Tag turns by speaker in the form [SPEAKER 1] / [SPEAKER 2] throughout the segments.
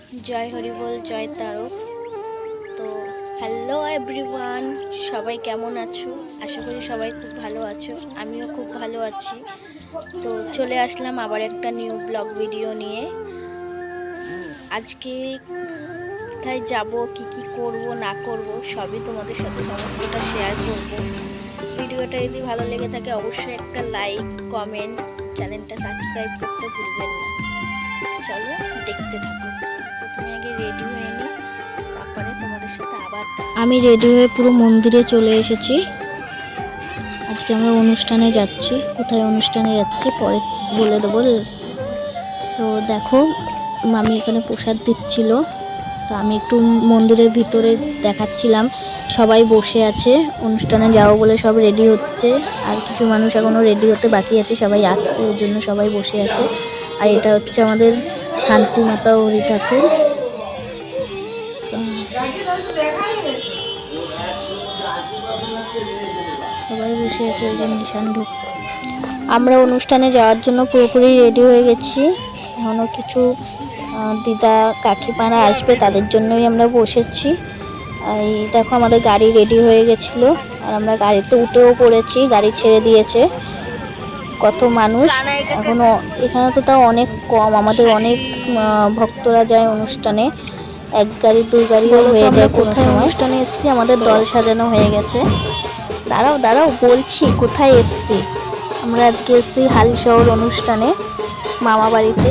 [SPEAKER 1] জয় হরিবোল, জয় তারক। তো hello everyone, সবাই কেমন আছো? আশা করি সবাই খুব ভালো আছো, আমিও খুব ভালো আছি। তো চলে আসলাম আবার একটা নিউ ব্লগ ভিডিও নিয়ে। আজকে কোথায় যাব, কি কি করব না করব সবই তোমাদের সাথে সমস্তটা শেয়ার করব। ভিডিওটা যদি ভালো লেগে থাকে অবশ্যই একটা লাইক, কমেন্ট, চ্যানেলটা সাবস্ক্রাইব করতে ভুলবেন না। চলো দেখতে থাকো। প্রথমে আগে রেডি হয়ে নিই, তারপরে তোমাদের সাথে আবার আমি রেডি হয়ে পুরো মন্দিরে চলে এসেছি। আজকে আমরা অনুষ্ঠানে যাচ্ছি। কোথায় অনুষ্ঠানে যাচ্ছি পরে বলে দেবো। তো দেখো, মামি এখানে প্রসাদ দিচ্ছিল। তো আমি একটু মন্দিরের ভিতরে দেখাচ্ছিলাম। সবাই বসে আছে, অনুষ্ঠানে যাবো বলে সব রেডি হচ্ছে। আর কিছু মানুষ এখনও রেডি হতে বাকি আছে, সবাই আসছে ওর জন্য সবাই বসে আছে। আর এটা হচ্ছে আমাদের শান্তি মাতা হরি ঠাকুর। সবাই বসে আছে, ওই জন্য নিশান ঢুক। আমরা অনুষ্ঠানে যাওয়ার জন্য পুরোপুরি রেডি হয়ে গেছি। এখনও কিছু দিদা কাকিমারা আসবে, তাদের জন্যই আমরা বসেছি। এই দেখো আমাদের গাড়ি রেডি হয়ে গেছিলো, আর আমরা গাড়িতে উঠেও পড়েছি। গাড়ি ছেড়ে দিয়েছে। কত মানুষ এখনো এখানে, তো তাও অনেক কম। আমাদের অনেক ভক্তরা যায় অনুষ্ঠানে, এক গাড়ি দুই গাড়িও হয়ে যায় কোনো সময়। অনুষ্ঠানে এসছি, আমাদের দল সাজানো হয়ে গেছে। দাঁড়াও দাঁড়াও বলছি কোথায় এসছি। আমরা আজকে এসছি হালিশহর অনুষ্ঠানে, মামা বাড়িতে।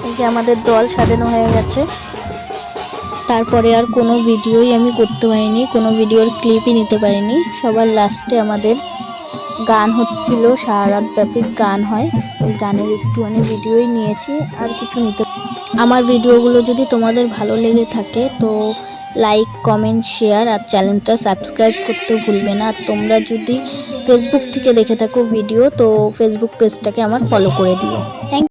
[SPEAKER 1] এই যে আমাদের দল সাজানো হয়ে গেছে। তারপরে আর কোনো ভিডিওই আমি করতে পারিনি, কোনো ভিডিওর ক্লিপই নিতে পারিনি। সবার লাস্টে আমাদের গান হচ্ছিল, সারা রাত ব্যাপী গান হয়, ওই গানের একটুখানি ভিডিওই নিয়েছি, আর কিছু নিতে। আমার ভিডিওগুলো যদি তোমাদের ভালো লেগে থাকে তো লাইক, কমেন্ট, শেয়ার আর চ্যানেলটা সাবস্ক্রাইব করতে ভুলবে না। আর তোমরা যদি ফেসবুক থেকে দেখে থাকো ভিডিও, তো ফেসবুক পেজটাকে আমার ফলো করে দিও। থ্যাংক